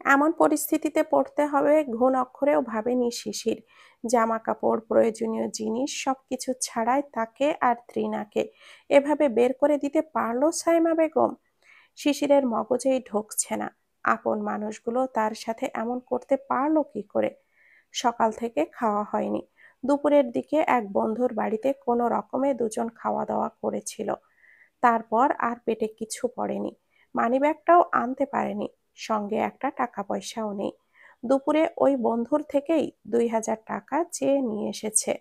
এমন পরিস্থিতিতে পড়তে হবে ঘুণ অক্ষরেও ভাবেনি শিশির। জামা কাপড়, প্রয়োজনীয় জিনিস সবকিছু ছাড়াই তাকে আর ত্রিনাকে এভাবে বের করে দিতে পারলো সাইমা বেগম। শিশিরের মগজেই ঢুকছে না, আপন মানুষগুলো তার সাথে এমন করতে পারলো কি করে। সকাল থেকে খাওয়া হয়নি। দুপুরের দিকে এক বন্ধুর বাড়িতে কোনো রকমে দুজন খাওয়া দাওয়া করেছিল। তারপর আর পেটে কিছু পড়েনি। মানিব্যাগটাও আনতে পারেনি, সঙ্গে একটা টাকা পয়সাও নেই। দুপুরে ওই বন্ধুর থেকেই 2000 টাকা চেয়ে নিয়ে এসেছে।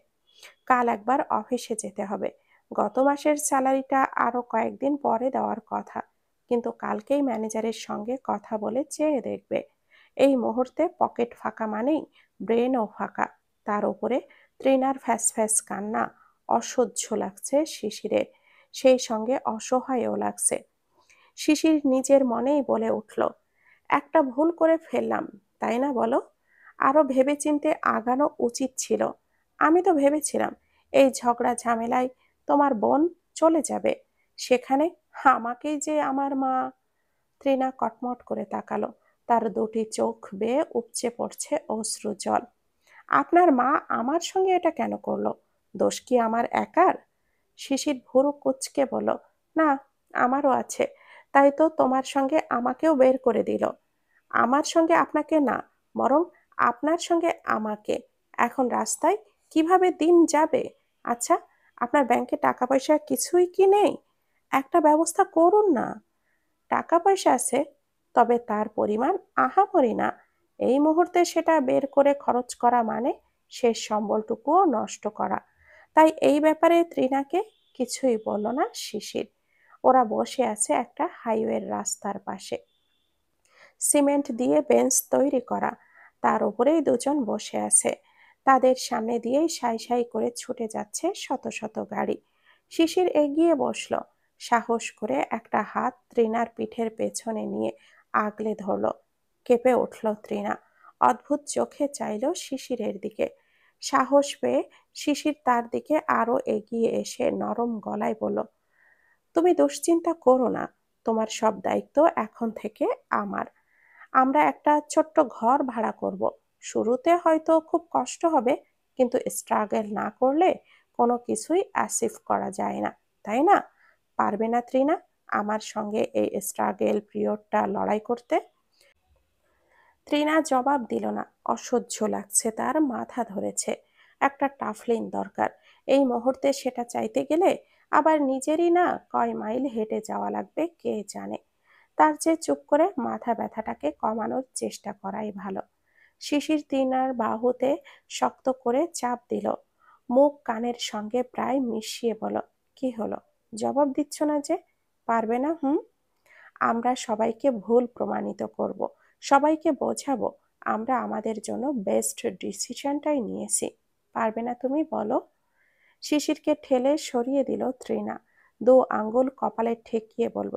কাল একবার অফিসে যেতে হবে। গত মাসের স্যালারিটা আরো কয়েকদিন পরে দেওয়ার কথা, কিন্তু কালকেই ম্যানেজারের সঙ্গে কথা বলে চেয়ে দেখবে। এই মুহূর্তে পকেট ফাঁকা মানেই ব্রেনও ফাঁকা। তার উপরে ত্রিনার ফ্যাস ফ্যাস কান্না। অসহ্য লাগছে শিশিরের, সেই সঙ্গে অসহায়ও লাগছে। শিশির নিজের মনেই বলে উঠল, একটা ভুল করে ফেললাম, তাই না বলো? আরো ভেবেচিন্তে আগানো উচিত ছিল। আমি তো ভেবেছিলাম এই ঝগড়া ঝামেলায় তোমার বোন চলে যাবে, সেখানে আমাকেই যে আমার মা। ত্রিনা কটমট করে তাকালো, তার দুটি চোখ বেয়ে উপচে পড়ছে অশ্রু জল। আপনার মা আমার সঙ্গে এটা কেন করলো? দোষ কি আমার একার? শিশির ভুরু কুঁচকে বলল, না, আমারও আছে। তাই তো তোমার সঙ্গে আমাকেও বের করে দিল। আমার সঙ্গে আপনাকে না, বরং আপনার সঙ্গে আমাকে। এখন রাস্তায় কিভাবে দিন যাবে? আচ্ছা, আপনার ব্যাংকে টাকা পয়সা কিছুই কি নেই? একটা ব্যবস্থা করুন না। টাকা পয়সা আছে, তবে তার পরিমাণ আহামরি না। এই মুহূর্তে সেটা বের করে খরচ করা মানে শেষ সম্বলটুকুও নষ্ট করা। তাই এই ব্যাপারে ত্রিনাকে কিছুই বলল না শিশির। ওরা বসে আছে একটা হাইওয়ের রাস্তার পাশে, সিমেন্ট দিয়ে বেঞ্চ তৈরি করা, তার উপরেই দুজন বসে আছে। তাদের সামনে দিয়েই সাই সাই করে ছুটে যাচ্ছে শত শত গাড়ি। শিশির এগিয়ে বসলো, সাহস করে একটা হাত ত্রিনার পিঠের পেছনে নিয়ে আগলে ধরলো। কেঁপে উঠল ত্রিনা, অদ্ভুত চোখে চাইল শিশিরের দিকে। সাহস পেয়ে শিশির তার দিকে আরো এগিয়ে এসে নরম গলায় বলল, তুমি দুশ্চিন্তা করো না, তোমার সব দায়িত্ব এখন থেকে আমার। আমরা একটা ছোট্ট ঘর ভাড়া করব। শুরুতে হয়তো খুব কষ্ট হবে, কিন্তু স্ট্রাগল না করলে কোনো কিছুই অ্যাচিভ করা যায় না, তাই না? পারবে না ত্রিনা আমার সঙ্গে এই স্ট্রাগল পিরিয়ডটা লড়াই করতে? ত্রিনা জবাব দিল না। অসহ্য লাগছে তার, মাথা ধরেছে। একটা টাফলিন দরকার। এই মুহূর্তে সেটা চাইতে গেলে আবার নিজেরই না কয় মাইল হেঁটে যাওয়া লাগবে কে জানে। তার চেয়ে চুপ করে মাথা ব্যথাটাকে কমানোর চেষ্টা করাই ভালো। শিশির ত্রিনার বাহুতে শক্ত করে চাপ দিল, মুখ কানের সঙ্গে প্রায় মিশিয়ে বলল, কি হলো? জবাব দিচ্ছ না যে? পারবে না? আমরা সবাইকে ভুল প্রমাণিত করব, সবাইকে বোঝাবো আমরা আমাদের জন্য বেস্ট ডিসিশনটাই নিয়েছি। পারবে না তুমি, বলো? শিশিরকে ঠেলে সরিয়ে দিল ত্রিনা, দু আঙ্গুল কপালে ঠেকিয়ে বলল,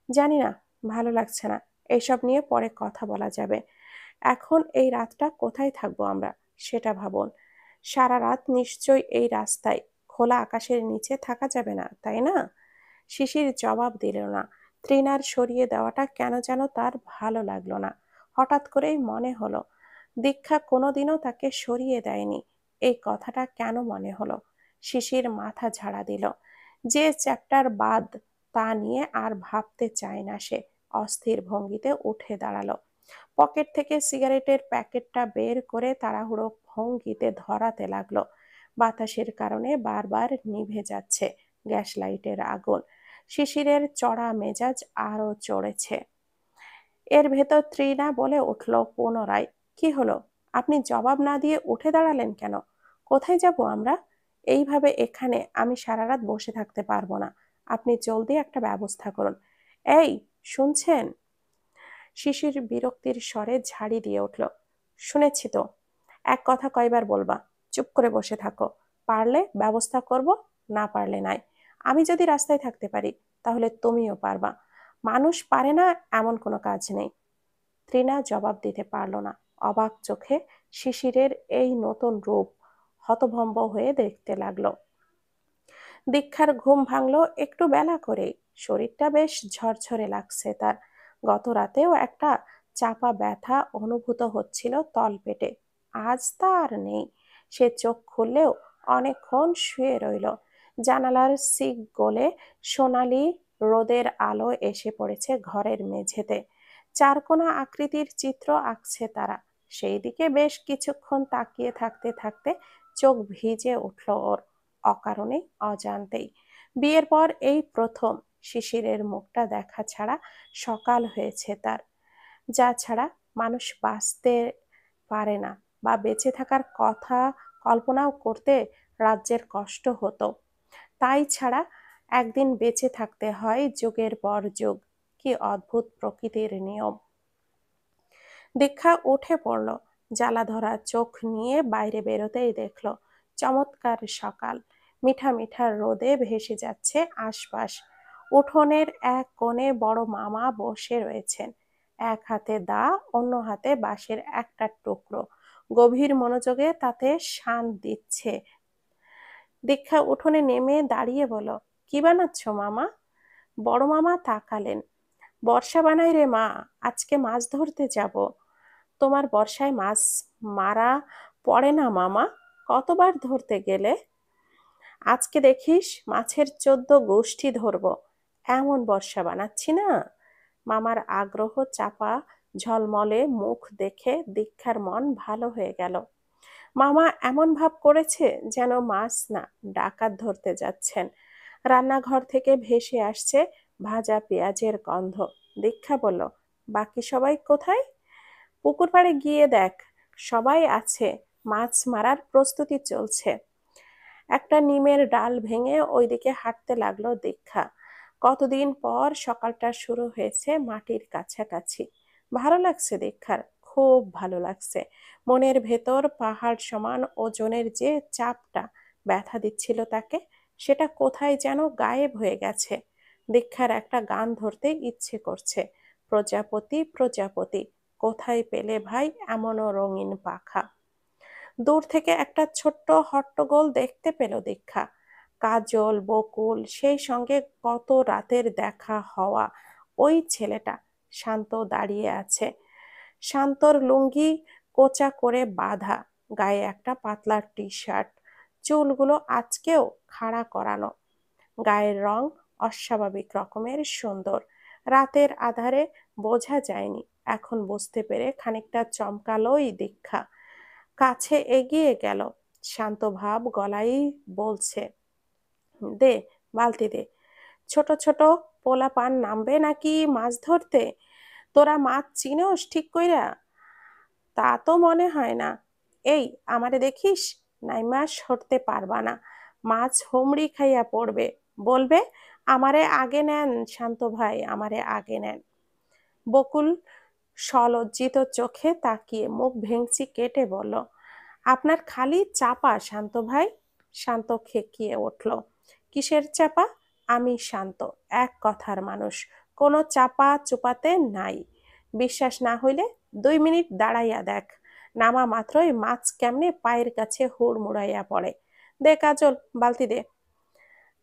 জানি না, ভালো লাগছে না। এইসব নিয়ে পরে কথা বলা যাবে। এখন এই রাতটা কোথায় থাকবো আমরা, সেটা ভাবুন। সারা রাত নিশ্চয়ই এই রাস্তায় খোলা আকাশের নিচে থাকা যাবে না, তাই না? শিশির জবাব দিল না। ত্রিনার সরিয়ে দেওয়াটা কেন যেন তার ভালো লাগলো না। হঠাৎ করেই মনে হলো দীক্ষা কোনোদিনও তাকে সরিয়ে দেয়নি। এই কথাটা কেন মনে হলো? শিশির মাথা ঝাড়া দিল। যে চ্যাপ্টার বাদ তা নিয়ে আর ভাবতে চায় না সে। অস্থির ভঙ্গিতে উঠে দাঁড়ালো, পকেট থেকে সিগারেটের প্যাকেটটা বের করে তাড়াহুড়ো ভঙ্গিতে ধরাতে লাগলো। বাতাসের কারণে বারবার নিভে যাচ্ছে গ্যাস লাইটের আগুন। শিশিরের চড়া মেজাজ আরো চড়েছে। এর ভেতর ত্রিনা বলে উঠল পুনরায়, কি হলো? আপনি জবাব না দিয়ে উঠে দাঁড়ালেন কেন? কোথায় যাব আমরা? এইভাবে এখানে আমি সারা রাত বসে থাকতে পারবো না। আপনি জলদি একটা ব্যবস্থা করুন। এই, শুনছেন? শিশির বিরক্তির স্বরে ঝাড়ি দিয়ে উঠল, শুনেছি তো, এক কথা কয়বার বলবা? চুপ করে বসে থাকো। পারলে ব্যবস্থা করব, না পারলে নাই। আমি যদি রাস্তায় থাকতে পারি, তাহলে তুমিও পারবা। মানুষ পারে না এমন কোনো কাজ নেই। ত্রিনা জবাব দিতে পারল না। অবাক চোখে শিশিরের এই নতুন রূপ হতভম্ব হয়ে দেখতে লাগলো। দীক্ষার ঘুম ভাঙলো একটু বেলা করেই। শরীরটা বেশ ঝরঝরে লাগছে তার। গত রাতেও একটা চাপা ব্যথা অনুভূত হচ্ছিল তলপেটে। আজ তা আর নেই। সে চোখ খুললেও অনেকক্ষণ শুয়ে রইল। জানালার শিক গলে সোনালি রোদের আলো এসে পড়েছে ঘরের মেঝেতে। চারকোনা আকৃতির চিত্র আঁকছে তারা। সেই দিকে বেশ কিছুক্ষণ তাকিয়ে থাকতে থাকতে চোখ ভিজে উঠল ওর, অকারণে অজান্তেই। বিয়ের পর এই প্রথম শিশিরের মুখটা দেখা ছাড়া সকাল হয়েছে তার, যা ছাড়া মানুষ বাঁচতে পারে না বা বেঁচে থাকার কথা কল্পনাও করতে রাজ্যের কষ্ট হতো। তাই ছাড়া একদিন বেঁচে থাকতে হয় যুগের পর যুগ। কি অদ্ভুত প্রকৃতির নিয়ম! দীক্ষা উঠে পড়ল। জ্বালা ধরা চোখ নিয়ে বাইরে বেরোতেই দেখল চমৎকার সকাল। মিঠা মিঠা রোদে ভেসে যাচ্ছে আশপাশ। উঠোনের এক কোণে বড় মামা বসে রয়েছেন। এক হাতে দা, অন্য হাতে বাঁশের একটা টুকরো। গভীর মনোযোগে তাতে শান দিচ্ছে। দীক্ষা উঠোনে নেমে দাঁড়িয়ে বলল, কি বানাচ্ছ মামা? বড় মামা তাকালেন। বর্ষা বানাই রে মা, আজকে মাছ ধরতে যাব। তোমার বর্ষায় মাছ মারা পড়ে না মামা? কতবার ধরতে গেলে? আজকে দেখিস মাছের 14 গোষ্ঠী ধরবো। এমন বর্ষা বানাচ্ছি না। মামার আগ্রহ চাপা ঝলমলে মুখ দেখে দীক্ষার মন ভালো হয়ে গেল। মামা এমন ভাব করেছে যেন মাছ না, ডাকাত ধরতে যাচ্ছেন। রান্নাঘর থেকে ভেসে আসছে ভাজা পেঁয়াজের গন্ধ। দীক্ষা বলল, বাকি সবাই কোথায়? পুকুর পাড়ে গিয়ে দেখ, সবাই আছে, মাছ মারার প্রস্তুতি চলছে। একটা নিমের ডাল ভেঙে ওইদিকে হাঁটতে লাগলো দীক্ষা। কতদিন পর সকালটা শুরু হয়েছে মাটির কাছাকাছি। ভালো লাগছে দীক্ষার, খুব ভালো লাগছে। মনের ভেতর পাহাড় সমান ওজনের যে চাপটা ব্যথা দিচ্ছিল তাকে, সেটা কোথায় যেন গায়েব হয়ে গেছে। দীক্ষার একটা গান ধরতে ইচ্ছে করছে। প্রজাপতি প্রজাপতি, কোথায় পেলে ভাই এমনও রঙিন পাখা। দূর থেকে একটা ছোট্ট হট্টগোল দেখতে পেল দীক্ষা। কাজল, বকুল, সেই সঙ্গে কত রাতের দেখা হওয়া ওই ছেলেটা শান্ত দাঁড়িয়ে আছে। শান্তর লুঙ্গি কোঁচা করে বাঁধা, গায়ে একটা পাতলা টি শার্ট, চুলগুলো আজকেও খাড়া করানো। গায়ের রং অস্বাভাবিক রকমের সুন্দর। রাতের আধারে বোঝা যায়নি, এখন বুঝতে পেরে খানিকটা চমকালোই দীক্ষা। কাছে এগিয়ে গেল, শান্ত ভাব গলায় বলছে, দে, বালতি দে। ছোট ছোট পোলাপান নামবে নাকি মাছ ধরতে? তোরা মাছ চিনোস ঠিক কইরা? তা তো মনে হয় না। এই, আমারে দেখিস, নাইমা সরতে পারবা না, মাছ হুমড়ি খাইয়া পড়বে। বলবে, আমারে আগে নেন শান্ত ভাই, আমারে আগে নেন। বকুল সলজ্জিত চোখে তাকিয়ে মুখ ভেঙচি কেটে বলল, আপনার খালি চাপা শান্ত ভাই। শান্ত খেকিয়ে উঠল, কিসের চাপা? আমি শান্ত, এক কথার মানুষ, কোনো চাপা চুপাতে নাই। বিশ্বাস না হইলে 2 মিনিট দাঁড়াইয়া দেখ, নামা মাত্রই মাছ কেমনে পায়ের কাছে হুড়মুড়াইয়া পড়ে। দে কাজল, বালতি দে।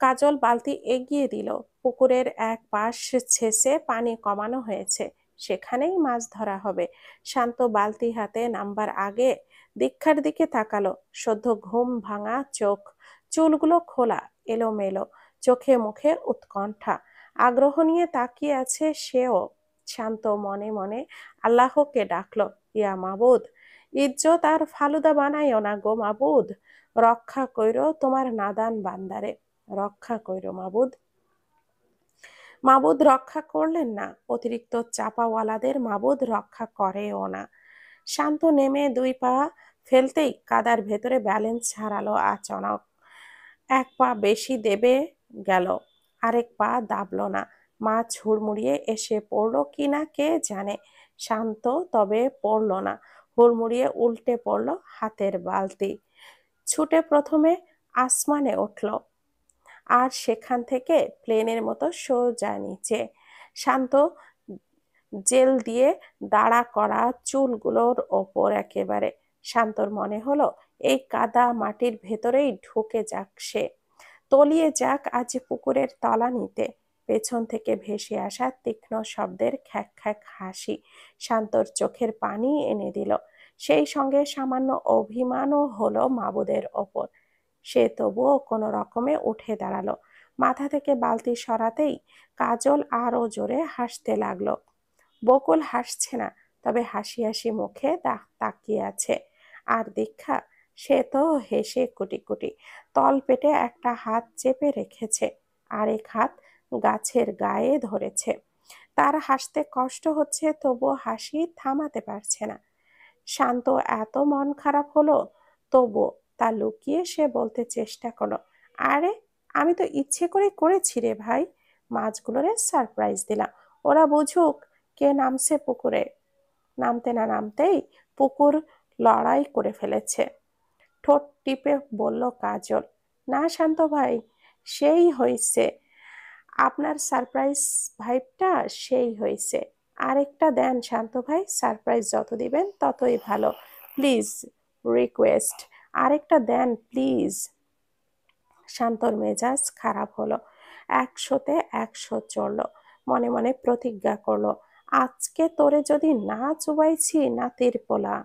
কাজল বালতি এগিয়ে দিল। পুকুরের এক পাশ ছেঁচে পানি কমানো হয়েছে, সেখানেই মাছ ধরা হবে। শান্ত বালতি হাতে নামবার আগে দীক্ষার দিকে তাকালো। সদ্য ঘুম ভাঙা চোখ, চুলগুলো খোলা, এলোমেলো, চোখে মুখে উৎকণ্ঠা। আগ্রহ নিয়ে তাকিয়ে আছে সেও। শান্ত মনে মনে আল্লাহকে ডাকলো, ইয়া মাবুদ, ইজ্জত আর ফালুদা বানাইও না গো মাবুদ, রক্ষা কইরো তোমার নাদান বান্দারে, রক্ষা কইরো মাবুদ। মাবুদ রক্ষা করলেন না, অতিরিক্ত চাপাওয়ালাদের মাবুদ রক্ষা করেও না। শান্ত নেমে 2 পা ফেলতেই কাদার ভেতরে ব্যালেন্স হারালো আচানক। 1 পা বেশি দেবে গেল, আরেক পা দাবল না। মাছ হুড়মুড়িয়ে এসে পড়লো কিনা কে জানে। শান্ত তবে পড়ল না, হুড়মুড়িয়ে উল্টে পড়ল হাতের বালতি। ছুটে প্রথমে আসমানে উঠল, আর সেখান থেকে প্লেনের মতো সোজা নিচে। শান্ত জেল দিয়ে দাঁড়া করা চুলগুলোর ওপর একেবারে। শান্তর মনে হলো এই কাদা মাটির ভেতরেই ঢুকে যাক সে, তলিয়ে যাক আজ পুকুরের তলানিতে। পেছন থেকে ভেসে আসা তীক্ষ্ণ শব্দের খ্যাক খ্যাক হাসি শান্তর চোখের পানি এনে দিল। সেই সঙ্গে সামান্য অভিমানও হলো মাবুদের ওপর। সে তবুও কোনো রকমে উঠে দাঁড়ালো। মাথা থেকে বালতি সরাতেই কাজল আরো জোরে হাসতে লাগলো। বকুল হাসছে না, তবে হাসি হাসি মুখে তাকিয়ে আছে। আর দীক্ষা, সে তো হেসে কুটি কুটি। তল পেটে একটা হাত চেপে রেখেছে, আরেক হাত গাছের গায়ে ধরেছে। তার হাসতে কষ্ট হচ্ছে, তবুও হাসি থামাতে পারছে না। শান্ত এত মন খারাপ হলো, তবুও তা লুকিয়ে সে বলতে চেষ্টা করলো, আরে আমি তো ইচ্ছে করে করেছি রে ভাই, মাছগুলোরে সারপ্রাইজ দিলাম, ওরা বুঝুক কে নামছে পুকুরে। নামতে না নামতেই পুকুর লড়াই করে ফেলেছে। ঠোঁট টিপে বলল কাজল, না শান্ত ভাই, সেই হয়েছে, আপনার সারপ্রাইজ ভাইবটা সেই হয়েছে। আরেকটা দেন শান্ত ভাই, সারপ্রাইজ যত দিবেন ততই ভালো, প্লিজ, রিকোয়েস্ট, আরেকটা দেন প্লিজ। শান্তর মেজাজ খারাপ হলো, 100-তে 100 চড়ল। মনে মনে প্রতিজ্ঞা করলো, আজকে তোরে যদি না চুবাইছি নাতির পোলা,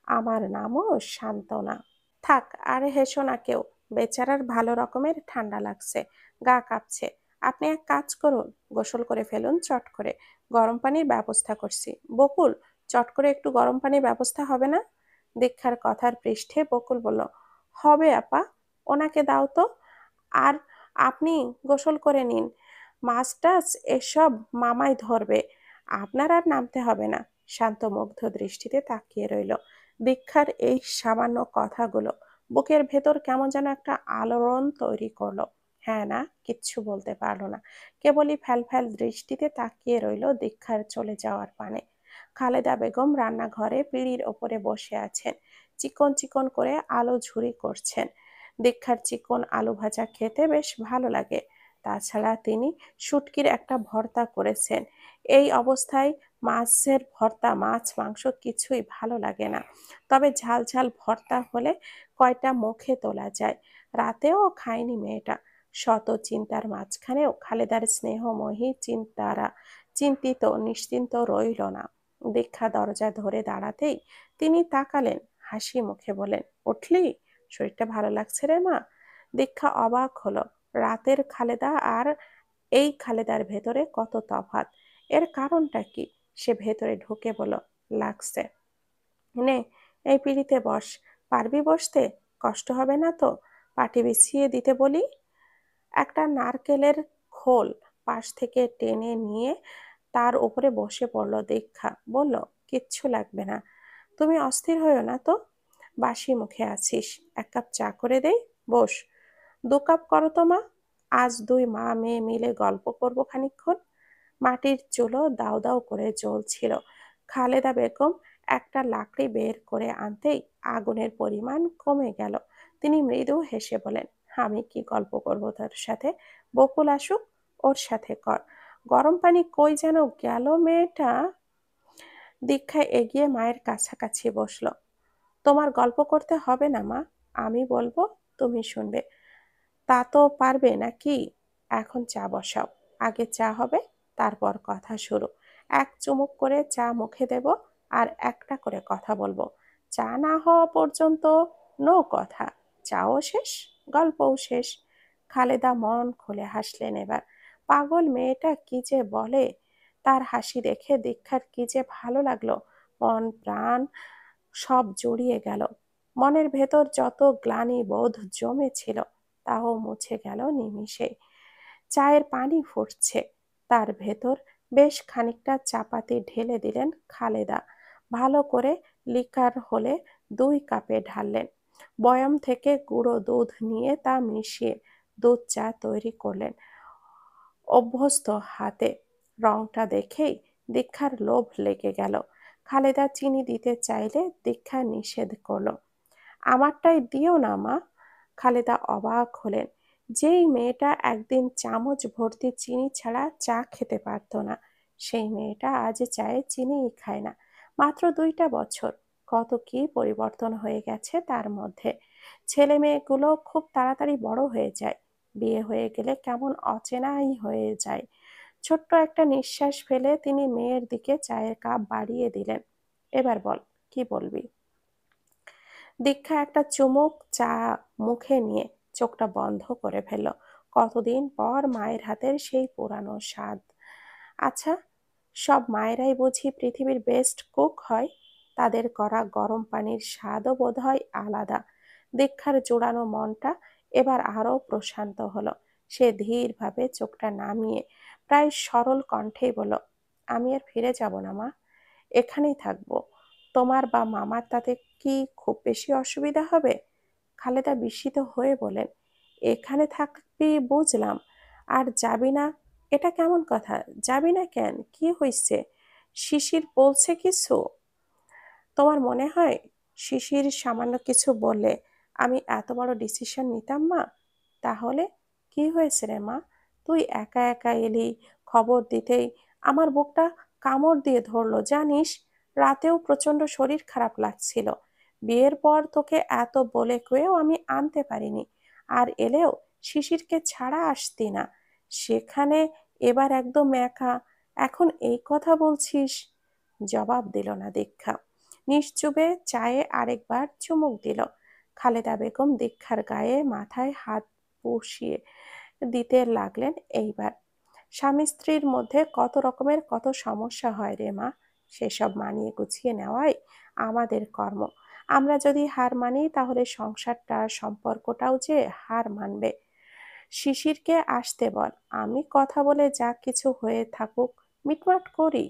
আমার নামও শান্ত না। থাক আর হেসো না কেউ, বেচারার ভালো রকমের ঠান্ডা লাগছে, গা কাঁপছে। আপনি এক কাজ করুন, গোসল করে ফেলুন চট করে, গরম পানির ব্যবস্থা করছি। বকুল, চট করে একটু গরম পানির ব্যবস্থা হবে না? দীক্ষার কথার পৃষ্ঠে বকুল বলল, হবে আপা, ওনাকে দাও তো। আর আপনি গোসল করে নিন, মাছ টাছ এসব মামাই ধরবে, আপনার আর নামতে হবে না। শান্ত মুগ্ধ দৃষ্টিতে তাকিয়ে রইল। দীক্ষার এই সামান্য কথাগুলো বুকের ভেতর কেমন যেন একটা আলোড়ন তৈরি করলো। হ্যাঁ না কিচ্ছু বলতে পারলো না, কেবলই ফ্যাল ফ্যাল দৃষ্টিতে তাকিয়ে রইল দীক্ষার চলে যাওয়ার পানে। খালেদা বেগম রান্নাঘরে পিঁড়ির ওপরে বসে আছেন, চিকন চিকন করে আলো ঝুরি করছেন। দীক্ষার চিকন আলু ভাজা খেতে বেশ ভালো লাগে। তাছাড়া তিনি শুটকির একটা ভর্তা করেছেন। এই অবস্থায় মাছের ভর্তা, মাছ মাংস কিছুই ভালো লাগে না, তবে ঝাল ঝাল ভর্তা হলে কয়টা মুখে তোলা যায়। রাতেও খায়নি মেয়েটা। শত চিন্তার মাঝখানেও খালেদার স্নেহময়ী চিন্তিত নিশ্চিন্ত রইল না। দীক্ষা দরজা ধরে দাঁড়াতেই তিনি তাকালেন, হাসি মুখে বলেন, উঠলি? শরীরটা ভালো লাগছে রে মা? দীক্ষা অবাক হলো। রাতের খালেদা আর এই খালেদার ভেতরে কত তফাৎ। এর কারণটা কি? সে ভেতরে ঢুকে বলল, লাগছে। নে, এই পিঁড়িতে বস। পারবি বসতে? কষ্ট হবে না তো? পাটি বিছিয়ে দিতে বলি? একটা নারকেলের খোল পাশ থেকে টেনে নিয়ে তার উপরে বসে পড়ল দীক্ষা। বলল, কিচ্ছু লাগবে না, তুমি অস্থির হইও না তো। বাসি মুখে আছিস, এক কাপ চা করে দেই, বস। 2 কাপ করো তো মা, আজ 2 মা মেয়ে মিলে গল্প করবো খানিকক্ষণ। মাটির চুলো দাউ দাউ করে জ্বলছিল। খালেদা বেগম একটা লাকড়ি বের করে আনতেই আগুনের পরিমাণ কমে গেল। তিনি মৃদু হেসে বলেন, আমি কি গল্প করব তার সাথে? বকুল আসুক, ওর সাথে কর। গরম পানি কই যেন গেল মেয়েটা। দীক্ষা এগিয়ে মায়ের কাছাকাছি বসলো। তোমার গল্প করতে হবে না মা, আমি বলবো, তুমি শুনবে। তা তো পারবে নাকি? এখন চা বসাও, আগে চা হবে, তারপর কথা শুরু। এক চুমুক করে চা মুখে দেব, আর একটা করে কথা বলবো। চা না হওয়া পর্যন্ত নো কথা। চাও শেষ, গল্পও শেষ। খালেদা মন খুলে হাসলেন এবার। পাগল মেয়েটা কি যে বলে! তার হাসি দেখে দীক্ষার কি যে ভালো লাগলো, মন প্রাণ সব জড়িয়ে গেল। মনের ভেতর যত গ্লানি বোধ জমেছিল তাও মুছে গেল নিমিষে। চায়ের পানি ফুটছে, তার ভেতর বেশ খানিকটা চাপাতি ঢেলে দিলেন খালেদা। ভালো করে লিকার হলে 2 কাপে ঢাললেন। বয়াম থেকে গুঁড়ো দুধ নিয়ে তা মিশিয়ে দুধ চা তৈরি করলেন অভ্যস্ত হাতে। রংটা দেখেই দীক্ষার লোভ লেগে গেল। খালেদা চিনি দিতে চাইলে দীক্ষা নিষেধ করলো। আমারটাই দিও না মা। খালেদা অবাক হলেন। যেই মেয়েটা একদিন চামচ ভর্তি চিনি ছাড়া চা খেতে পারত না, সেই মেয়েটা আজ চায়ে চিনিই খায় না। মাত্র 2টা বছর, কত কি পরিবর্তন হয়ে গেছে তার মধ্যে। ছেলে মেয়েগুলো খুব তাড়াতাড়ি বড় হয়ে যায়, বিয়ে হয়ে গেলে কেমন অচেনাই হয়ে যায়। ছোট্ট একটা নিঃশ্বাস ফেলে তিনি মেয়ের দিকে চায়ের কাপ বাড়িয়ে দিলেন। এবার বল, কি বলবি? দীক্ষা একটা চুমুক চা মুখে নিয়ে চোখটা বন্ধ করে ফেলল। কতদিন পর মায়ের হাতের সেই পুরানো স্বাদ। আচ্ছা, সব মায়েরাই বুঝি পৃথিবীর বেস্ট কুক হয়? তাদের করা গরম পানির স্বাদও বোধহয় আলাদা। দীক্ষার জোড়ানো মনটা এবার আরো প্রশান্ত হলো। সে ধীরভাবে চোখটা নামিয়ে প্রায় সরল কণ্ঠেই বলল, আমি আর ফিরে যাব না মা, এখানেই থাকবো। তোমার বা মামার তাতে কি খুব বেশি অসুবিধা হবে? খালেদা বিস্মিত হয়ে বলেন, এখানে থাকবি বুঝলাম, আর যাবি না? এটা কেমন কথা? যাবি না কেন? কি হইছে? শিশির বলছে কিছু? তোমার মনে হয় শিশির সামান্য কিছু বললে আমি এত বড় ডিসিশন নিতাম মা? তাহলে কি হয়েছে রে মা? তুই একা একা এলি, খবর দিতেই আমার বুকটা কামড় দিয়ে ধরলো জানিস। রাতেও প্রচন্ড শরীর খারাপ লাগছিল। বিয়ের পর তোকে এত বলে কয়েও আমি আনতে পারিনি। আর এলেও শিশিরকে ছাড়া আসতি না। সেখানে এবার একদম একা, এখন এই কথা বলছিস? জবাব দিল না দীক্ষা। নিশ্চুপে চায়ে আরেকবার চুমুক দিল। খালেদা বেগম দীক্ষার গায়ে মাথায় হাত বসিয়ে দিতে লাগলেন। এইবার স্বামী স্ত্রীর মধ্যে কত রকমের কত সমস্যা হয় রে মা, সেসব মানিয়ে গুছিয়ে নেওয়াই আমাদের কর্ম। আমরা যদি হার মানি তাহলে সংসারটা সম্পর্কটাও যে হার মানবে। শিশিরকে আসতে বল, আমি কথা বলে যা কিছু হয়ে থাকুক মিটমাট করি।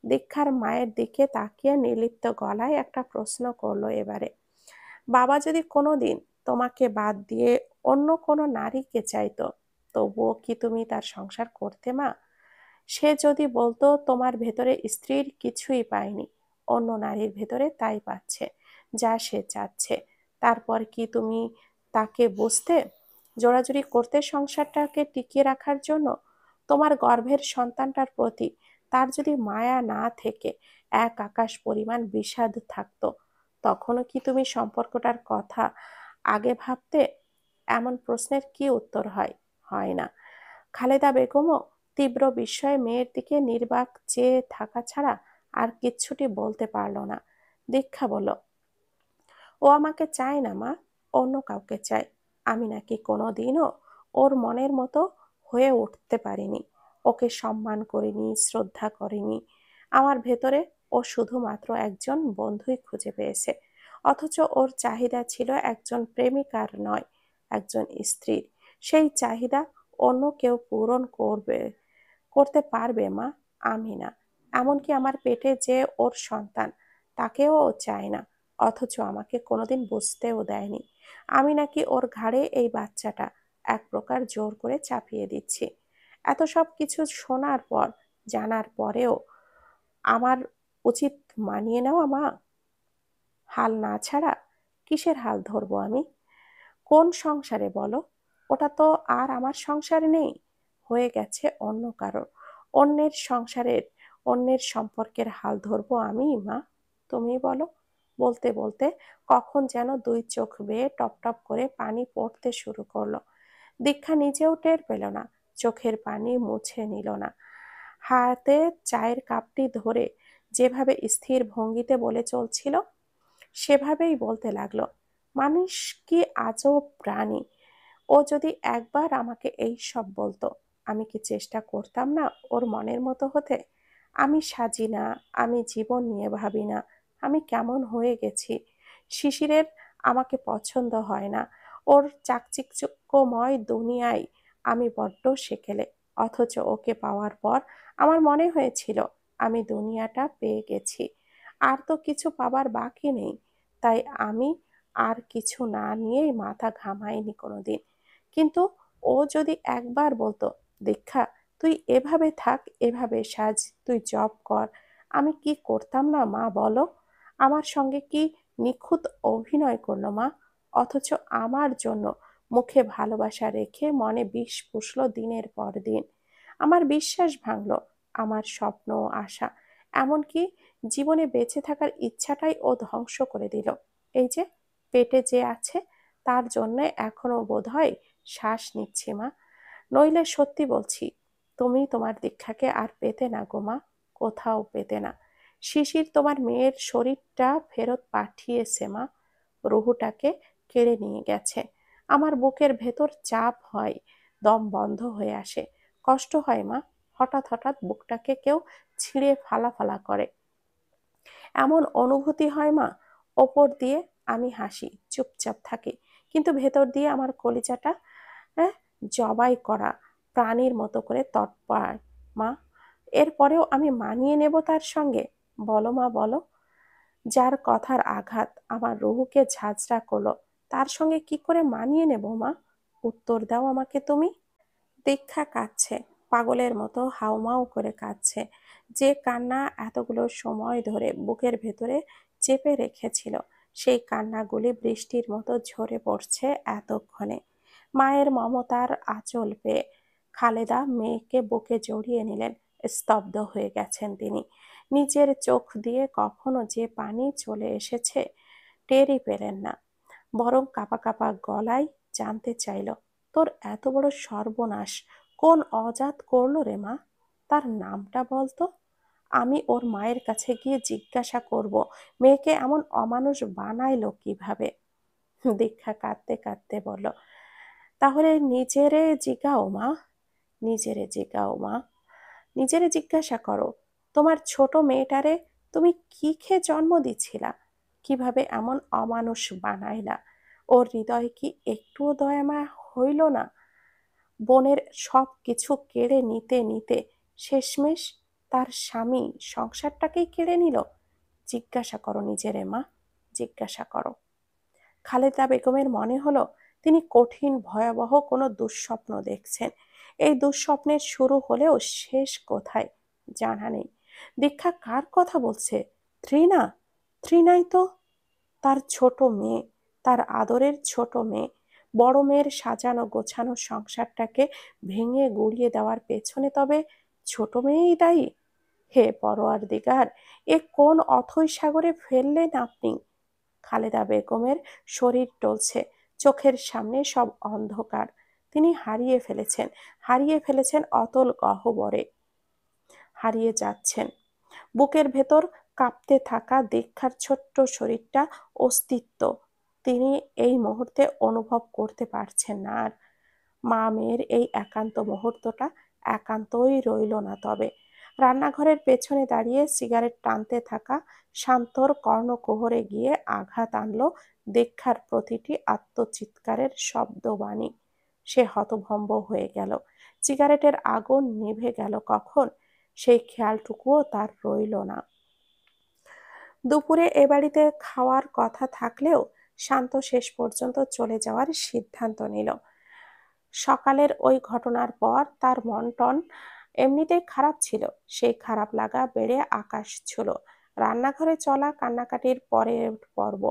দীক্ষার মায়ের দিকে তাকিয়ে নির্লিপ্ত গলায় একটা প্রশ্ন করলো এবারে, বাবা যদি কোনোদিন তোমাকে বাদ দিয়ে অন্য কোনো নারীকে চাইতো, তবুও কি তুমি তার সংসার করতে মা? সে যদি বলতো তোমার ভেতরে স্ত্রীর কিছুই পায়নি, অন্য নারীর ভেতরে তাই পাচ্ছে যা সে চাচ্ছে, তারপর কি তুমি তাকে বুঝতে, জোড়াজুড়ি করতে সংসারটাকে টিকিয়ে রাখার জন্য? তোমার গর্ভের সন্তানটার প্রতি তার যদি মায়া না থেকে এক আকাশ পরিমাণ বিষাদ থাকতো, তখনও কি তুমি সম্পর্কটার কথা আগে ভাবতে? এমন প্রশ্নের কি উত্তর হয়? হয় না। খালেদা বেগমও তীব্র বিস্ময়ে মেয়ের দিকে নির্বাক চেয়ে থাকা ছাড়া আর কিচ্ছুটি বলতে পারল না। দীক্ষা বলল, ও আমাকে চায় না মা, অন্য কাউকে চায়। আমি নাকি কোনোদিনও ওর মনের মতো হয়ে উঠতে পারিনি, ওকে সম্মান করিনি, শ্রদ্ধা করিনি। আমার ভেতরে ও শুধুমাত্র একজন বন্ধুই খুঁজে পেয়েছে, অথচ ওর চাহিদা ছিল একজন প্রেমিকার নয়, একজন স্ত্রীর। সেই চাহিদা অন্য কেউ পূরণ করতে পারবে মা, আমি না। এমনকি আমার পেটে যে ওর সন্তান, তাকেও ও চায় না, অথচ আমাকে কোনোদিন বুঝতেও দেয়নি। আমি নাকি ওর ঘাড়ে এই বাচ্চাটা এক প্রকার জোর করে চাপিয়ে দিচ্ছি। এত সব কিছু শোনার পর, জানার পরেও আমার উচিত মানিয়ে নেওয়া মা? হাল না ছাড়া কিসের হাল ধরবো আমি? কোন সংসারে বলো? ওটা তো আর আমার সংসারে নেই, হয়ে গেছে অন্য কারোর। অন্যের সংসারের, অন্যের সম্পর্কের হাল ধরবো আমি মা? তুমি বলো। বলতে বলতে কখন যেন দুই চোখ বেয়ে টপ টপ করে পানি পড়তে শুরু করলো। দীক্ষা নিজেও টের পেল না, চোখের পানি মুছে নিল না। হাতে চায়ের কাপটি ধরে যেভাবে স্থির ভঙ্গিতে বলে চলছিল, সেভাবেই বলতে লাগলো, মানুষ কি আজব প্রাণী! ও যদি একবার আমাকে এই সব বলতো, আমি কি চেষ্টা করতাম না ওর মনের মতো হতে? আমি সাজি না, আমি জীবন নিয়ে ভাবি না, আমি কেমন হয়ে গেছি। শিশিরের আমাকে পছন্দ হয় না, ওর চাকচিক্যময় দুনিয়ায় আমি বড্ড সেকেলে। অথচ ওকে পাওয়ার পর আমার মনে হয়েছিল আমি দুনিয়াটা পেয়ে গেছি, আর তো কিছু পাবার বাকি নেই। তাই আমি আর কিছু না নিয়েই মাথা ঘামাইনি কোনোদিন। কিন্তু ও যদি একবার বলতো, দীক্ষা তুই এভাবে থাক, এভাবে সাজ, তুই জব কর, আমি কি করতাম না মা বলো? আমার সঙ্গে কি নিখুঁত অভিনয় করলো মা, অথচ আমার জন্য মুখে ভালোবাসা রেখে মনে বিষ পুষলো দিনের পর দিন। আমার বিশ্বাস ভাঙলো, আমার স্বপ্ন, আশা, এমনকি জীবনে বেঁচে থাকার ইচ্ছাটাই ও ধ্বংস করে দিল। এই যে পেটে যে আছে, তার জন্য এখনো বোধহয় শ্বাস নিচ্ছি মা। নইলে সত্যি বলছি, তুমি তোমার দীক্ষাকে আর পেতে না গো মা, কোথাও পেতে না। শিশির তোমার মেয়ের শরীরটা ফেরত পাঠিয়েছে মা, রুহুটাকে কেড়ে নিয়ে গেছে। আমার বুকের ভেতর চাপ হয়, দম বন্ধ হয়ে আসে, কষ্ট হয় মা। হঠাৎ হঠাৎ বুকটাকে কেউ ছিঁড়ে ফালা ফালা করে, এমন অনুভূতি হয় মা। ওপর দিয়ে আমি হাসি, চুপচাপ থাকি, কিন্তু ভেতর দিয়ে আমার কলিজাটা হ্যাঁ জবাই করা প্রাণীর মতো করে তড়পায় মা। এরপরেও আমি মানিয়ে নেব তার সঙ্গে? বলো মা বলো। যার কথার আঘাত আমার রুহুকে ঝাঁঝরা করলো, তার সঙ্গে কি করে মানিয়ে নেব মা? উত্তর দাও আমাকে তুমি। দীক্ষা কাঁদছে, পাগলের মতো হাউমাউ করে কাঁদছে। যে কান্না এতগুলো সময় ধরে বুকের ভেতরে চেপে রেখেছিল, সেই কান্নাগুলি বৃষ্টির মতো ঝরে পড়ছে এতক্ষণে। মায়ের মমতার আঁচল পেয়ে খালেদা মেয়েকে বুকে জড়িয়ে নিলেন। স্তব্ধ হয়ে গেছেন তিনি। নিজের চোখ দিয়ে কখনো যে পানি চলে এসেছে টেরই পেলেন না, বরং কাঁপা কাঁপা গলায় জানতে চাইল, তোর এত বড় সর্বনাশ কোন অজাত করলো রে মা? তার নামটা বলতো, আমি ওর মায়ের কাছে গিয়ে জিজ্ঞাসা করব মেয়েকে এমন অমানুষ বানাইলো কিভাবে। দীক্ষা কাঁদতে কাঁদতে বলল, তাহলে নিজেরে জিগাও মা, নিজেরে জিগাও মা, নিজেরে জিজ্ঞাসা করো, তোমার ছোট মেয়েটারে তুমি কি খেয়ে জন্ম দিছিলা? কিভাবে এমন অমানুষ বানাইলা? ওর হৃদয়ে কি একটুও দয়া মায়া হইল না? বোনের সব কিছু কেড়ে নিতে নিতে শেষমেশ তার স্বামী সংসারটাকেই কেড়ে নিল। জিজ্ঞাসা করো নিজেরে মা, জিজ্ঞাসা করো। খালেদা বেগমের মনে হলো তিনি কঠিন ভয়াবহ কোনো দুঃস্বপ্ন দেখছেন। এই দুঃস্বপ্নের শুরু হলেও শেষ কোথায় জানা নেই। দীক্ষা কার কথা বলছে? ত্রিনা? ত্রিনাই তো, তার ছোট মেয়ে, তার আদরের ছোট মেয়ে। বড় মেয়ের সাজানো গোছানো সংসারটাকে ভেঙে গুড়িয়ে দেওয়ার পেছনে তবে ছোট মেয়েই দায়ী? হে পরওয়ারদিগার, এ কোন অথৈ সাগরে ফেললেন আপনি? খালেদা বেগমের শরীর টলছে, চোখের সামনে সব অন্ধকার। তিনি হারিয়ে ফেলেছেন অতল গহ্বরে, হারিয়ে যাচ্ছেন। বুকের ভেতর কাঁপতে থাকা দীক্ষার ছোট্ট শরীরটা অস্তিত্ব তিনি এই মুহূর্তে অনুভব করতে পারছেন না আর। মা মেয়ের এই একান্ত মুহূর্তটা একান্তই রইল না তবে। রান্নাঘরের পেছনে দাঁড়িয়ে সিগারেট টানতে থাকা শান্তর কর্ণকুহরে গিয়ে আঘাত আনলো দীক্ষার প্রতিটি আত্মচিৎকারের শব্দবাণী। সে হতভম্ব হয়ে গেল। সিগারেটের আগুন নিভে গেল কখন, সেই খেয়ালটুকুও তার রইল না। দুপুরে এ বাড়িতে খাওয়ার কথা থাকলেও শান্ত শেষ পর্যন্ত চলে যাওয়ার সিদ্ধান্ত নিল। সকালের ওই ঘটনার পর তার মন টন এমনিতেই খারাপ ছিল, সেই খারাপ লাগা বেড়ে আকাশ ছিল। রান্নাঘরে চলা কান্নাকাটির পরের পর্ব।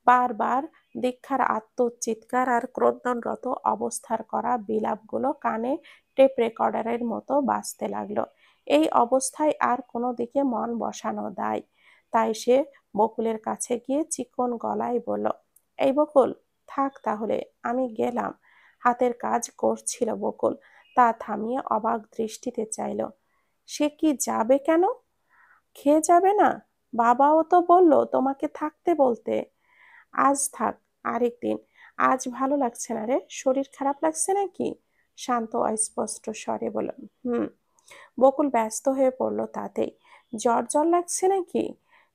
বারবার দীক্ষার আত্মচিৎকার আর ক্রন্দনরত অবস্থার করা বিলাপগুলো কানে টেপ রেকর্ডারের মতো বাজতে লাগলো। এই অবস্থায় আর কোনো দিকে মন বসানো দায়। তাই সে বকুলের কাছে গিয়ে চিকন গলায় বলল, এই বকুল, থাক তাহলে, আমি গেলাম। হাতের কাজ করছিল বকুল, তা থামিয়ে অবাক দৃষ্টিতে চাইল। সে কি যাবে কেন? খেয়ে যাবে না? বাবাও তো বলল তোমাকে থাকতে বলতে। আজ থাক, আরেকদিন। আজ ভালো লাগছে না রে, শরীর খারাপ লাগছে নাকি? শান্ত অস্পষ্ট স্বরে বলল, হুম। বকুল ব্যস্ত হয়ে পড়ল তাতেই। জ্বর জ্বর লাগছে নাকি?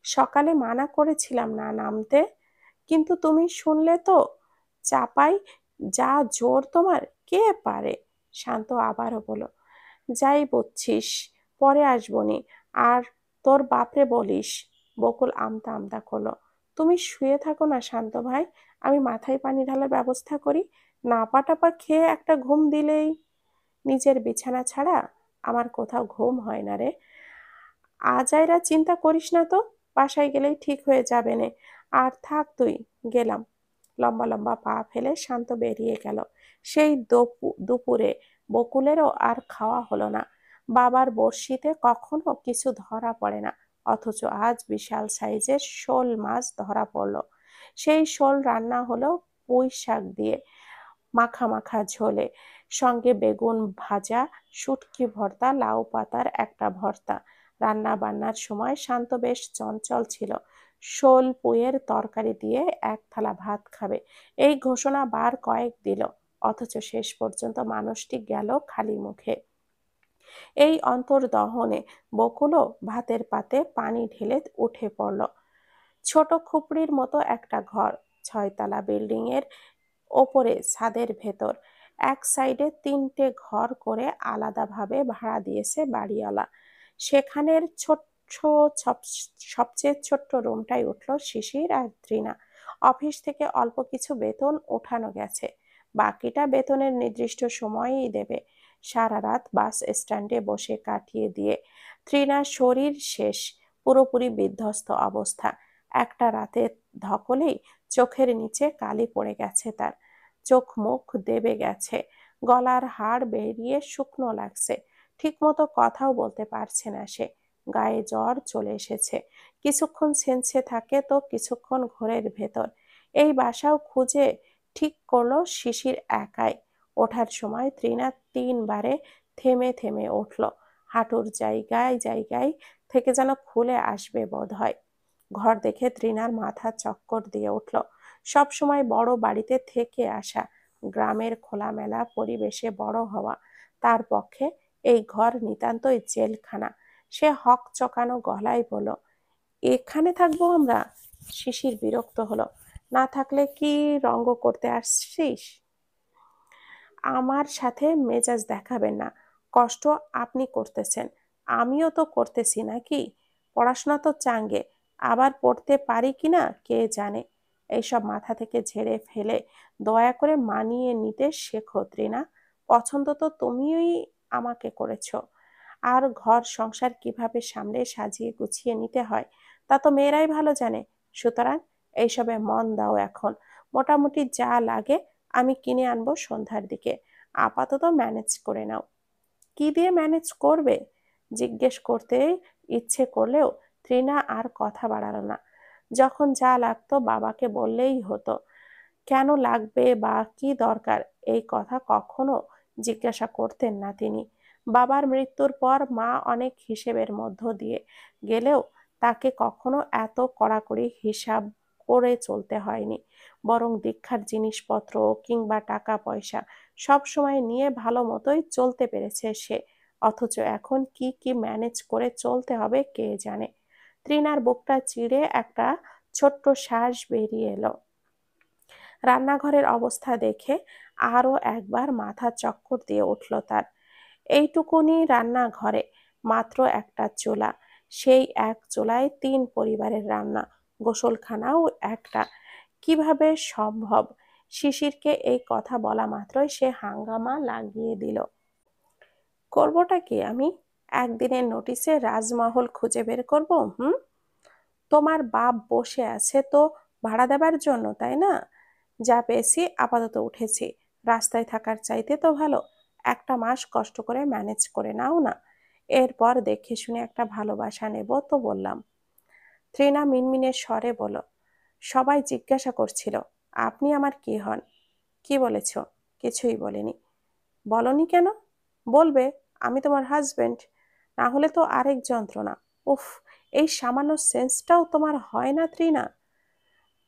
সকালে মানা করেছিলাম না নামতে, কিন্তু তুমি শুনলে তো। চাপাই যা জোর তোমার, কে পারে? শান্ত আবারও বলল, যাই বুঝছিস, পরে আসবনি। আর তোর বাপরে বলিস। বকুল আমতা আমতা করলো, তুমি শুয়ে থাকো না শান্ত ভাই, আমি মাথায় পানি ঢালার ব্যবস্থা করি। নাপা টাপা খেয়ে একটা ঘুম দিলেই। নিজের বিছানা ছাড়া আমার কোথাও ঘুম হয় না রে। আজাইরা চিন্তা করিস না তো, বাসায় গেলেই ঠিক হয়ে যাবে নে। আর থাক তুই, গেলাম। লম্বা লম্বা পা ফেলে শান্ত বেরিয়ে গেল। সেই দুপুরে বকুলেরও আর খাওয়া হলো না। বাবার বড়শিতে কখনো কিছু ধরা পড়ে না, অথচ আজ বিশাল সাইজের শোল মাছ ধরা পড়ল। সেই শোল রান্না হলো পুঁই শাক দিয়ে মাখা মাখা ঝোলে। সঙ্গে বেগুন ভাজা, শুটকি ভর্তা, লাউ পাতার একটা ভর্তা। রান্না বান্নার সময় শান্ত বেশ চঞ্চল ছিল। শোল পুঁইয়ের তরকারি দিয়ে এক থালা ভাত খাবে, এই ঘোষণা বার কয়েক দিল, অথচ শেষ পর্যন্ত মানুষটি গেল খালি মুখে। এই অন্তর্দহনে বকুলও ভাতের পাতে পানি ঢেলে উঠে পড়ল। ছোট খুপড়ির মতো একটা ঘর, 6 তলা বিল্ডিং এর ওপরে ছাদের ভেতর। এক সাইডে 3টে ঘর করে আলাদাভাবে ভাড়া দিয়েছে বাড়িওয়ালা। সেখানের সবচেয়ে ছোট্ট রুমটাই উঠল শিশির আর তৃণা। অফিস থেকে অল্প কিছু বেতন ওঠানো গেছে, বাকিটা বেতনের নির্দিষ্ট সময়েই দেবে। সারা রাত বাস স্ট্যান্ডে বসে কাটিয়ে দিয়ে তৃণার শরীর শেষ, পুরোপুরি বিধ্বস্ত অবস্থা। একটা রাতে ধকলেই চোখের নিচে কালি পড়ে গেছে তার, চোখ মুখ দেবে গেছে, গলার হাড় বেরিয়ে শুকনো লাগছে, ঠিকমতো কথাও বলতে পারছে না সে। গায়ে জ্বর চলে এসেছে, কিছুক্ষণ সেন্সে থাকে তো কিছুক্ষণ ঘোরের ভেতর। এই বাসাও খুঁজে ঠিক করলো শিশির একাই। ওঠার সময় তৃণা 3বারে থেমে থেমে উঠল, হাঁটুর জায়গায় জায়গায় থেকে যেন খুলে আসবে বোধ হয়। ঘর দেখে তৃণার মাথা চক্কর দিয়ে উঠল। সব সময় বড় বাড়িতে থেকে আসা, গ্রামের খোলামেলা পরিবেশে বড় হওয়া, তার পক্ষে এই ঘর নিতান্তই জেলখানা। সে হকচকানো গলায় বলল, এখানে থাকবো আমরা? শিশির বিরক্ত হলো, না থাকলে কি রঙ্গ করতে আসছিস? আমার সাথে মেজাজ দেখাবেন না, কষ্ট আপনি করতেছেন, আমিও তো করতেছি নাকি? পড়াশোনা তো চাঙ্গে, আবার পড়তে পারি কিনা কে জানে। এইসব মাথা থেকে ঝেড়ে ফেলে দয়া করে মানিয়ে নিতে শেখো তৃণা। পছন্দ তো তুমিই আমাকে করেছো, আর ঘর সংসার কিভাবে সামলে সাজিয়ে গুছিয়ে নিতে হয় তা তো মেয়েরাই ভালো জানে। সুতরাং এইসবে মন দাও এখন। মোটামুটি যা লাগে আমি কিনে আনবো সন্ধ্যার দিকে, আপাতত ম্যানেজ করে নাও। কি দিয়ে ম্যানেজ করবে? জিজ্ঞেস করতে ইচ্ছে করলেও তৃণা আর কথা বাড়ালো না। যখন যা লাগতো বাবাকে বললেই হতো। কেন লাগবে বা কি দরকার এই কথা কখনো জিজ্ঞাসা করতেন না তিনি। বাবার মৃত্যুর পর মা অনেক হিসেবের মধ্য দিয়ে গেলেও তাকে কখনো এত কড়াকড়ি হিসাব করে চলতে হয়নি। বরং দীক্ষার জিনিসপত্র কিংবা টাকা পয়সা সব সময় নিয়ে ভালো মতোই চলতে পেরেছে সে। অথচ এখন কি কি ম্যানেজ করে চলতে হবে কে জানে। তৃণার বুকটা চিড়ে একটা ছোট্ট শ্বাস বেরিয়ে এলো। রান্নাঘরের অবস্থা দেখে আরো একবার মাথা চক্কর দিয়ে উঠল তার। এইটুকুনি রান্নাঘরে মাত্র একটা চুলা, সেই এক চুলায় 3 পরিবারের রান্না, গোসলখানাও একটা। কিভাবে সম্ভব? শিশিরকে এই কথা বলা মাত্রই সে হাঙ্গামা লাগিয়ে দিল। করবোটা কি আমি? একদিনের নোটিসে রাজমহল খুঁজে বের করব? হুম? তোমার বাপ বসে আছে তো ভাড়া দেবার জন্য, তাই না? যা পেয়েছি আপাতত উঠেছি, রাস্তায় থাকার চাইতে তো ভালো। একটা মাস কষ্ট করে ম্যানেজ করে নাও না, এরপর দেখে শুনে একটা ভালোবাসা নেব তো বললাম। তৃণা মিনমিনের স্বরে বলল, সবাই জিজ্ঞাসা করছিল আপনি আমার কি হন। কি বলেছ? কিছুই বলিনি। বলনি কেন? বলবে আমি তোমার হাজবেন্ড, না হলে তো আরেক যন্ত্রণা। উফ, এই সামান্য সেন্সটাও তোমার হয় না তৃণা?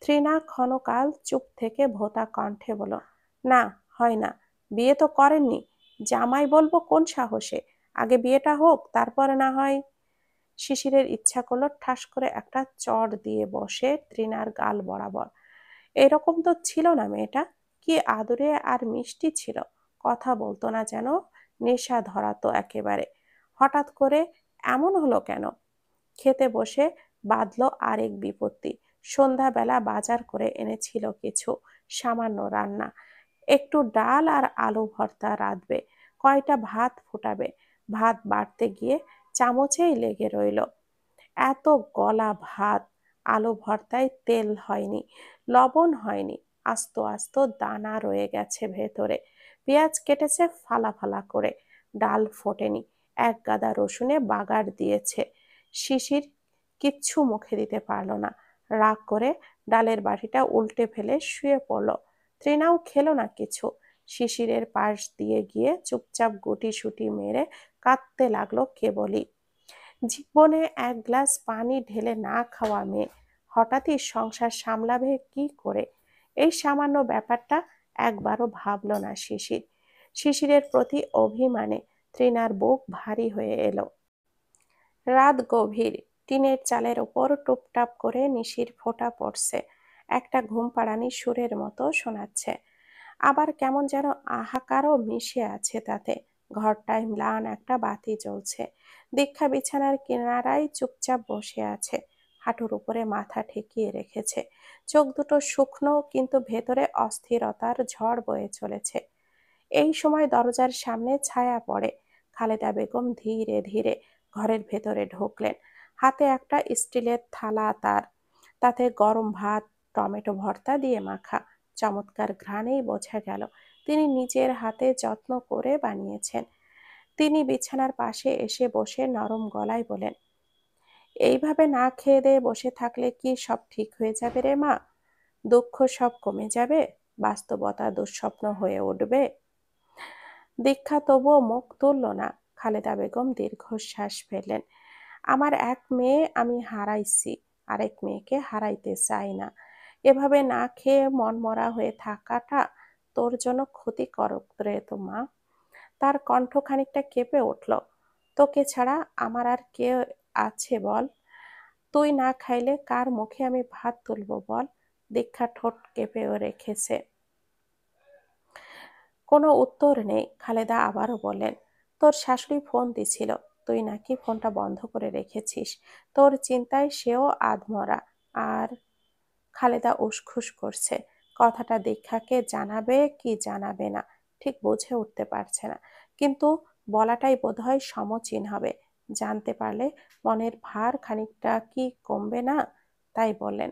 তৃণা ক্ষণকাল চুপ থেকে ভোঁতা কণ্ঠে বলল, না, হয় না। বিয়ে তো করেননি, জামাই বলবো কোন সাহসে? আগে বিয়েটা হোক, তারপরে না হয়। শিশিরের ইচ্ছা করলো ঠাস করে একটা চড় দিয়ে বসে তৃণার গাল বরাবর। এরকম তো ছিল না মেয়েটা, কি আদুরে আর মিষ্টি ছিল, কথা বলতো না যেন নেশা ধরাতো একেবারে। হঠাৎ করে এমন হলো কেন? খেতে বসে বাধলো আরেক বিপত্তি। সন্ধ্যাবেলা বাজার করে এনেছিল কিছু সামান্য রান্না, একটু ডাল আর আলু ভর্তা রাঁধবে, কয়টা ভাত ফুটাবে। ভাত বাড়তে গিয়ে চামচেই লেগে রইল। এত গলা ভাত, আলু ভর্তায় তেল হয়নি, লবণ হয়নি, আস্ত আস্ত দানা রয়ে গেছে ভেতরে। পেঁয়াজ কেটেছে ফালা ফালা করে, ডাল ফোটেনি, এক গাদা রসুনে বাগার দিয়েছে। শিশির কিচ্ছু মুখে দিতে পারল না, রাগ করে ডালের বাটিটা উল্টে ফেলে শুয়ে পড়ল। তৃণাও খেলো না কিছু, শিশিরের পাশ দিয়ে গিয়ে চুপচাপ গুটিসুটি মেরে কাঁদতে লাগলো কেবলই। জীবনে এক গ্লাস পানি ঢেলে না খাওয়া মেয়ে হঠাৎই সংসার সামলাবে কি করে, এই সামান্য ব্যাপারটা একবারও ভাবল না শিশির। শিশিরের প্রতি অভিমানে তৃণার বুক ভারী হয়ে এলো। রাত গভীর, টিনের চালের ওপর টুপটাপ করে নিশির ফোঁটা পড়ছে, একটা ঘুম পাড়ানি সুরের মতো শোনাচ্ছে, আবার কেমন যেন আহাকারও মিশে আছে তাতে। ঘরটায় ম্লান একটা বাতি জ্বলছে। দীক্ষা বিছানার কিনারায় চুপচাপ বসে আছে, হাঁটুর উপরে মাথা ঠেকিয়ে রেখেছে। চোখ দুটো শুকনো, কিন্তু ভেতরে অস্থিরতার ঝড় বয়ে চলেছে। এই সময় দরজার সামনে ছায়া পড়ে। খালেদা বেগম ধীরে ধীরে ঘরের ভেতরে ঢুকলেন। হাতে একটা স্টিলের থালা তার, তাতে গরম ভাত, টমেটো ভর্তা দিয়ে মাখা। চমৎকার ঘ্রাণেই বোঝা গেল তিনি নিজের হাতে যত্ন করে বানিয়েছেন। তিনি বিছানার পাশে এসে বসে নরম গলায় বলেন, এইভাবে না খেয়ে দিয়ে বসে থাকলে কি সব ঠিক হয়ে যাবে রে মা? দুঃখ সব কমে যাবে? বাস্তবতা দুঃস্বপ্ন হয়ে উঠবে? দীক্ষা তবুও মুখ তুলল না। খালেদা বেগম দীর্ঘশ্বাস ফেললেন। আমার এক মেয়ে আমি হারাইছি, আরেক মেয়েকে হারাইতে চাই না। এভাবে না খেয়ে মনমরা হয়ে থাকাটা তোর জন্য ক্ষতিকারক রে তো মা। তার কণ্ঠ খানিকটা কেঁপে উঠল। তোকে ছাড়া আমার আর কে আছে বল? তুই না খাইলে কার মুখে আমি ভাত তুলবো বল? দীক্ষা ঠোঁট কেঁপেও রেখেছে। কোনো উত্তর নেই। খালেদা আবারও বললেন, তোর শাশুড়ি ফোন দিছিল, তুই নাকি ফোনটা বন্ধ করে রেখেছিস। তোর চিন্তায় সেও আধমরা। আর খালেদা উসখুস করছে। কথাটা দীক্ষাকে জানাবে কি জানাবে না ঠিক বুঝে উঠতে পারছে না, কিন্তু বলাটাই বোধহয় সমীচীন হবে। জানতে পারলে মনের ভার খানিকটা কি কমবে না? তাই বললেন।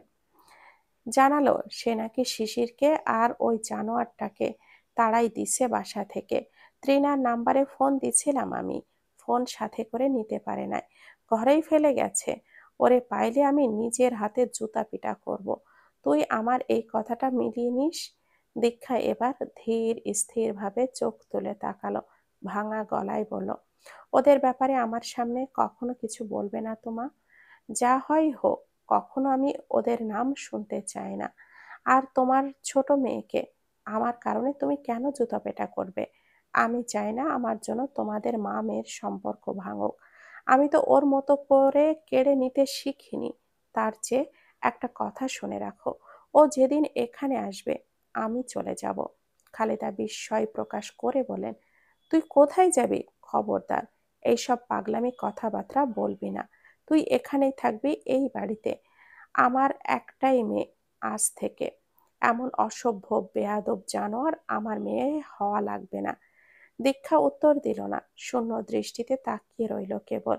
জানালো সে নাকি শিশিরকে আর ওই জানোয়ারটাকে তাড়াই দিছে বাসা থেকে। তৃণার নাম্বারে ফোন দিছিলাম আমি, ফোন সাথে করে নিতে পারে নাই, ঘরেই ফেলে গেছে। ওরে পাইলে আমি নিজের হাতে জুতা পিটা করব। তুই আমার এই কথাটা মিলিয়ে নিস। দীক্ষা এবার ধীর স্থির ভাবে চোখ তুলে তাকালো, ভাঙা গলায় বলল, ওদের ব্যাপারে আমার সামনে কখনো কিছু বলবে না তোমা? যা হয় হোক, কখনো আমি ওদের নাম শুনতে চাই না। আর তোমার ছোট মেয়েকে আমার কারণে তুমি কেন জুতাপেটা করবে? আমি চাই না আমার জন্য তোমাদের মা মেয়ের সম্পর্ক ভাঙুক। আমি তো ওর মতো করে কেড়ে নিতে শিখিনি। তার চেয়ে একটা কথা শুনে রাখো, ও যেদিন এখানে আসবে আমি চলে যাব। খালেদা বিস্ময় প্রকাশ করে বলেন, তুই কোথায় যাবি? খবরদার এইসব পাগলামি কথাবার্তা বলবি না। তুই এখানেই থাকবি, এই বাড়িতে। আমার একটাই মেয়ে আজ থেকে। এমন অসভ্য বেয়াদব জানোয়ার আমার মেয়ে হওয়া লাগবে না। দীক্ষা উত্তর দিল না, শূন্য দৃষ্টিতে তাকিয়ে রইল কেবল।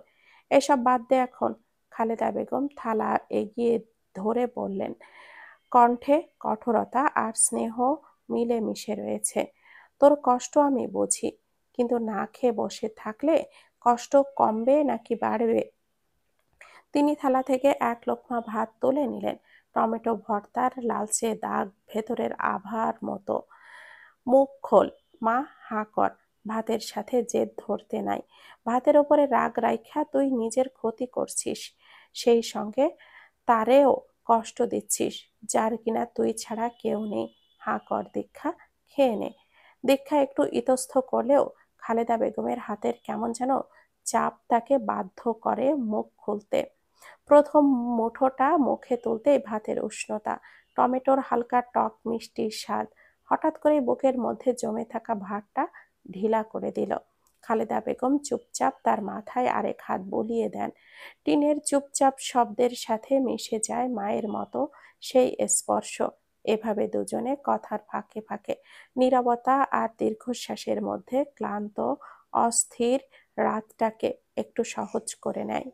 এসব বাদ দে এখন। খালেদা বেগম থালা এগিয়ে ধরে বললেন, কণ্ঠে কঠোরতা আর স্নেহ মিলে মিশে রয়েছে। তোর কষ্ট আমি বুঝি, কিন্তু না খেয়ে বসে থাকলে কষ্ট কমবে নাকি বাড়বে? তিনি থালা থেকে এক লোকমা ভাত তুলে নিলেন। টমেটো ভর্তার লালচে দাগ ভেতরের আভার মতো। মুখ খোল মা, হাঁ কর। ভাতের সাথে জেদ ধরতে নাই। ভাতের ওপরে রাগ রাইখা তুই নিজের ক্ষতি করছিস, সেই সঙ্গে তারেও কষ্ট দিচ্ছিস, যার কিনা তুই ছাড়া কেউ নেই। হাঁ কর দীক্ষা, খেয়ে নে। দীক্ষা একটু ইতস্থ করলেও খালেদা বেগমের হাতের কেমন যেন চাপ তাকে বাধ্য করে মুখ খুলতে। প্রথম মুঠোটা মুখে তুলতেই ভাতের উষ্ণতা, টমেটোর হালকা টক মিষ্টির স্বাদ হঠাৎ করে বুকের মধ্যে জমে থাকা ভাতটা ঢিলা করে দিল। খালেদা বেগম চুপচাপ তার মাথায় আরেক হাত বুলিয়ে দেন। টিনের চুপচাপ শব্দের সাথে মিশে যায় মায়ের মতো সেই স্পর্শ। এভাবে দুজনে কথার ফাঁকে ফাঁকে নীরবতা আর দীর্ঘশ্বাসের মধ্যে ক্লান্ত অস্থির রাতটাকে একটু সহজ করে নেয়।